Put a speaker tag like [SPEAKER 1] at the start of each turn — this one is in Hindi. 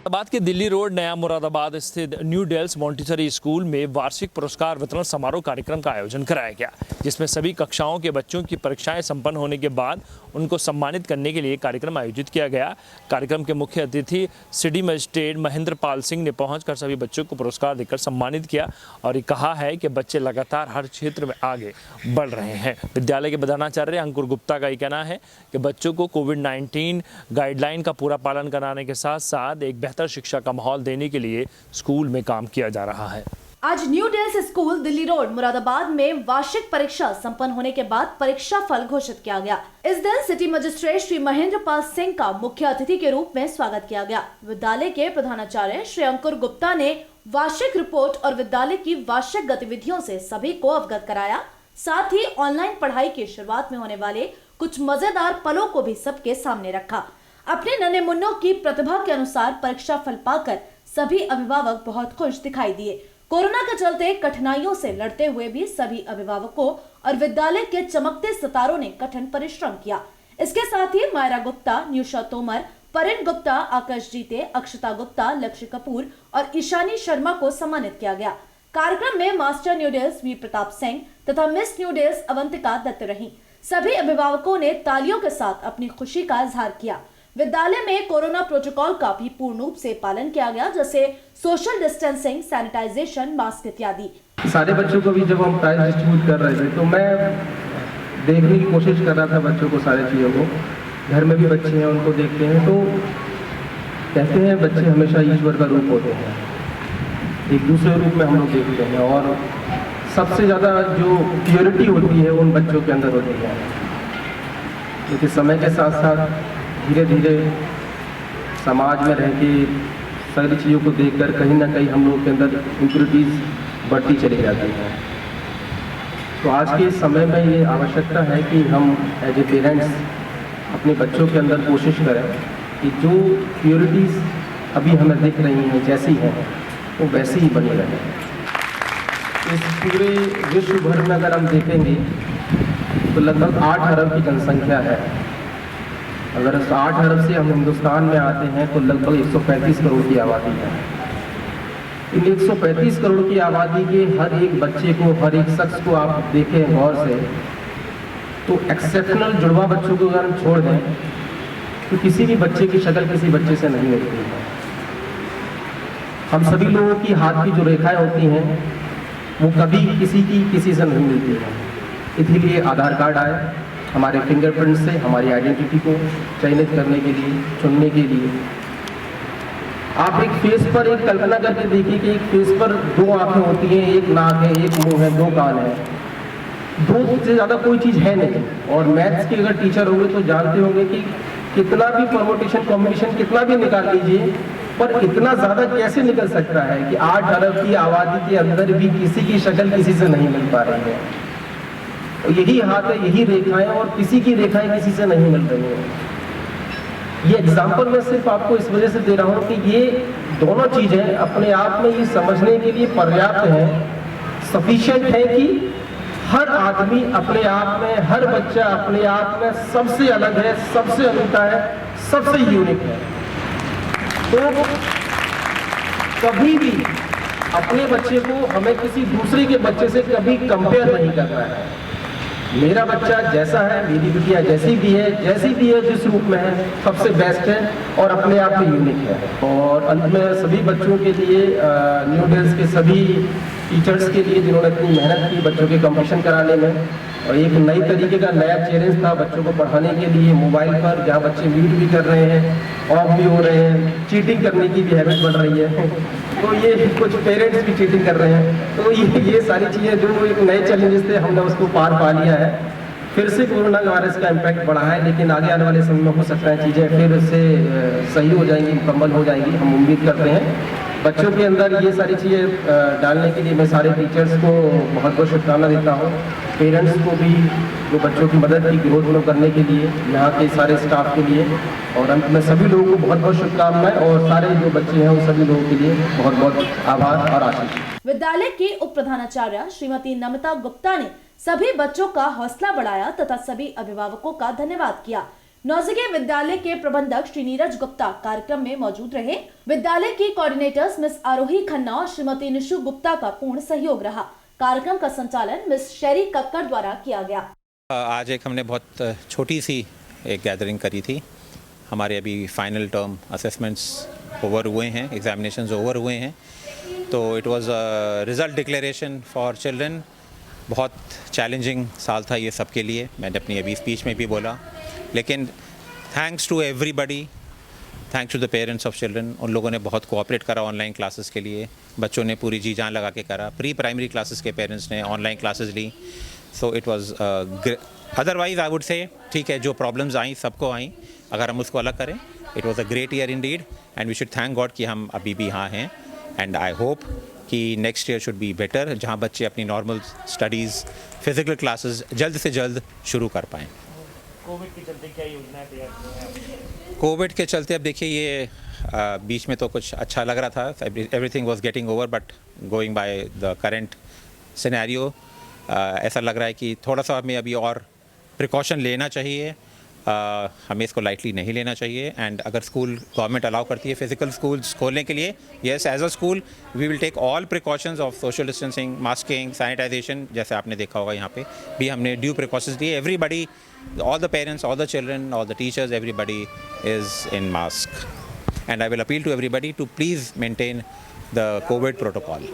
[SPEAKER 1] मुरादाबाद के दिल्ली रोड नया मुरादाबाद स्थित न्यू डेल्स मॉन्टेसरी स्कूल में वार्षिक पुरस्कार वितरण समारोह कार्यक्रम का आयोजन कराया गया, जिसमें सभी कक्षाओं के बच्चों की परीक्षाएं संपन्न होने के बाद उनको सम्मानित करने के लिए कार्यक्रम आयोजित किया गया। कार्यक्रम के मुख्य अतिथि सिटी मजिस्ट्रेट महेंद्र पाल सिंह ने पहुंचकर सभी बच्चों को पुरस्कार देकर सम्मानित किया और ये कहा है कि बच्चे लगातार हर क्षेत्र में आगे बढ़ रहे हैं। विद्यालय के प्रधानाचार्य अंकुर गुप्ता का ये कहना है कि बच्चों को कोविड-19 गाइडलाइन का पूरा पालन कराने के साथ साथ एक बेहतर शिक्षा का माहौल देने के लिए स्कूल में काम किया जा रहा है।
[SPEAKER 2] आज New Dells School Delhi Road Moradabad में वार्षिक परीक्षा संपन्न होने के बाद परीक्षा फल घोषित किया गया। इस दिन सिटी मजिस्ट्रेट श्री महेंद्र पाल सिंह का मुख्य अतिथि के रूप में स्वागत किया गया। विद्यालय के प्रधानाचार्य श्री अंकुर गुप्ता ने वार्षिक रिपोर्ट और विद्यालय की वार्षिक गतिविधियों से सभी को अवगत कराया। साथ ही ऑनलाइन पढ़ाई की शुरुआत में होने वाले कुछ मजेदार पलों को भी सबके सामने रखा। अपने नन्हे मुन्नों की प्रतिभा के अनुसार परीक्षा फल पाकर सभी अभिभावक बहुत खुश दिखाई दिए। कोरोना के चलते कठिनाइयों से लड़ते हुए भी सभी अभिभावकों और विद्यालय के चमकते सितारों ने कठिन परिश्रम किया। इसके साथ ही मायरा गुप्ता, न्यूशा तोमर, परिन गुप्ता, आकाश जीते, अक्षता गुप्ता, लक्ष्य कपूर और ईशानी शर्मा को सम्मानित किया गया। कार्यक्रम में master New Dales V Pratap Singh तथा miss New Dales Avantika Dutt रही। सभी अभिभावकों ने तालियों के साथ अपनी खुशी का इजहार किया। विद्यालय में कोरोना प्रोटोकॉल का भी पूर्ण रूप से पालन किया गया, जैसे सोशल डिस्टेंसिंग, सैनिटाइजेशन, मास्क इत्यादि।
[SPEAKER 3] सारे बच्चों को भी जब हम प्राइज डिस्ट्रीब्यूट कर रहे थे तो मैं देखने की कोशिश कर रहा था बच्चों को, सारी चीज़ों को। घर में भी बच्चे हैं, उनको देखते हैं तो कहते हैं बच्चे हमेशा ईश्वर का रूप होते हैं, एक दूसरे रूप में हम लोग देखते हैं और सबसे ज़्यादा जो प्योरिटी होती है उन बच्चों के अंदर होती है। लेकिन समय के साथ साथ धीरे धीरे समाज में रह के सारी चीज़ों को देखकर कहीं ना कहीं हम लोग के अंदर इम्प्योरिटीज़ बढ़ती चली जाती है। तो आज के समय में ये आवश्यकता है कि हम एज ए पेरेंट्स अपने बच्चों के अंदर कोशिश करें कि जो प्योरिटीज़ अभी हमें दिख रही हैं जैसी हैं वो वैसी ही बनी रहें। इस पूरे विश्व भर में अगर हम देखेंगे तो लगभग 8 अरब की जनसंख्या है। अगर 8 अरब से हम हिंदुस्तान में आते हैं तो लगभग 135 करोड़ की आबादी है। इन 135 करोड़ की आबादी के हर एक बच्चे को, हर एक शख्स को आप देखें गौर से तो एक्सेप्शनल जुड़वा बच्चों को अगर हम छोड़ दें तो किसी भी बच्चे की शक्ल किसी बच्चे से नहीं मिलती है। हम सभी लोगों की हाथ की जो रेखाएं होती हैं वो कभी किसी की किसी से नहीं मिलती है। इसीलिए आधार कार्ड आए हमारे फिंगरप्रिंट से हमारी आइडेंटिटी को चयनित करने के लिए, चुनने के लिए। आप एक फेस पर एक कल्पना करके देखिए कि एक फेस पर 2 आंखें होती हैं, एक नाक है, एक मुंह है, 2 कान है, 2 से ज़्यादा कोई चीज़ है नहीं। और मैथ्स के अगर टीचर होंगे तो जानते होंगे कि कितना भी परमुटेशन कॉम्बिनेशन कितना भी निकाल लीजिए पर इतना ज़्यादा कैसे निकल सकता है कि 8 अरब की आबादी के अंदर भी किसी की शक्ल किसी से नहीं मिल पा रही है। तो यही हाथ है, यही रेखाएं और किसी की रेखाएं किसी से नहीं मिल रही हैं। ये एग्जाम्पल मैं सिर्फ आपको इस वजह से दे रहा हूँ कि ये दोनों चीज़ें अपने आप में ये समझने के लिए पर्याप्त हैं, सफिशिएंट है कि हर आदमी अपने आप में, हर बच्चा अपने आप में सबसे अलग है, सबसे अनूठा है, सबसे यूनिक है। तो कभी भी अपने बच्चे को हमें किसी दूसरे के बच्चे से कभी कंपेयर नहीं करना है। मेरा बच्चा जैसा है, मेरी बिटिया जैसी भी है, जिस रूप में है, सबसे बेस्ट है और अपने आप में यूनिक है। और अंत में सभी बच्चों के लिए, न्यू डेल्स के सभी टीचर्स के लिए जिन्होंने इतनी मेहनत की बच्चों के कंपटीशन कराने में, और एक नई तरीके का नया चैलेंज था बच्चों को पढ़ाने के लिए मोबाइल पर, जहाँ बच्चे म्यूट भी कर रहे हैं, ऑफ भी हो रहे हैं, चीटिंग करने की भी हैबिट बढ़ रही है। तो ये कुछ पेरेंट्स भी चीटिंग कर रहे हैं। तो ये सारी चीज़ें जो एक नए चैलेंजेस थे हमने उसको पार पा लिया है। फिर से कोरोना वायरस का इम्पैक्ट बढ़ा है, लेकिन आगे आने वाले समय में हो सकता है चीज़ें फिर से सही हो जाएंगी, मुकम्मल हो जाएंगी, हम उम्मीद करते हैं। बच्चों के अंदर ये सारी चीज़ें डालने के लिए मैं सारे टीचर्स को बहुत बहुत शुभकामना देता हूँ, पेरेंट्स को भी जो बच्चों की मदद की ग्रोथ करने के लिए, यहाँ के सारे स्टाफ के लिए, और अंत में सभी लोगों को बहुत बहुत शुभकामनाएं और सारे जो बच्चे हैं उन सभी लोगों के लिए बहुत बहुत आभार और आशीष।
[SPEAKER 2] विद्यालय के उप प्रधानाचार्य श्रीमती नमिता गुप्ता ने सभी बच्चों का हौसला बढ़ाया तथा सभी अभिभावकों का धन्यवाद किया। नौजिगे विद्यालय के प्रबंधक श्री नीरज गुप्ता कार्यक्रम में मौजूद रहे। विद्यालय की कोऑर्डिनेटर्स मिस आरोही खन्ना और श्रीमती निशु गुप्ता का पूर्ण सहयोग रहा। कार्यक्रम का संचालन मिस शेरी कक्कड़ द्वारा किया गया।
[SPEAKER 4] आज एक हमने बहुत छोटी सी एक गैदरिंग करी थी। हमारे अभी फाइनल टर्म असेसमेंट्स ओवर हुए हैं, एग्जामिनेशंस ओवर हुए हैं, तो it was a result declaration for children. बहुत चैलेंजिंग साल था ये सब के लिए, मैंने अपनी अभी स्पीच में भी बोला, लेकिन thanks to everybody, thanks to the parents of children. उन लोगों ने बहुत कोऑपरेट करा ऑनलाइन क्लासेस के लिए, बच्चों ने पूरी जी जान लगा के करा। प्री प्राइमरी क्लासेस के पेरेंट्स ने ऑनलाइन क्लासेस ली, so it was otherwise I would say ठीक है, जो प्रॉब्लम्स आई सबको आई, अगर हम उसको अलग करें, it was a great year indeed and we should thank God कि हम अभी भी यहाँ हैं। एंड आई होप कि next year should be better, जहाँ बच्चे अपनी नॉर्मल स्टडीज़, फिजिकल क्लासेस जल्द से जल्द शुरू कर पाएँ।
[SPEAKER 1] कोविड के चलते क्या योजनाएं तैयार की हैं?
[SPEAKER 4] कोविड के चलते अब देखिए ये बीच में तो कुछ अच्छा लग रहा था, everything was getting over, but going by the current scenario ऐसा लग रहा है कि थोड़ा सा हमें अभी और प्रिकॉशन लेना चाहिए। हमें इसको लाइटली नहीं लेना चाहिए। एंड अगर स्कूल गवर्नमेंट अलाउ करती है फिजिकल स्कूल्स खोलने के लिए, yes as a school we will take all precautions of social distancing, masking, sanitisation, जैसे आपने देखा होगा यहाँ पे भी हमने ड्यू प्रिकॉशंस दिए। Everybody, all the parents, all the children, all the teachers, everybody is in mask. And I will appeal to everybody to please maintain the COVID protocol.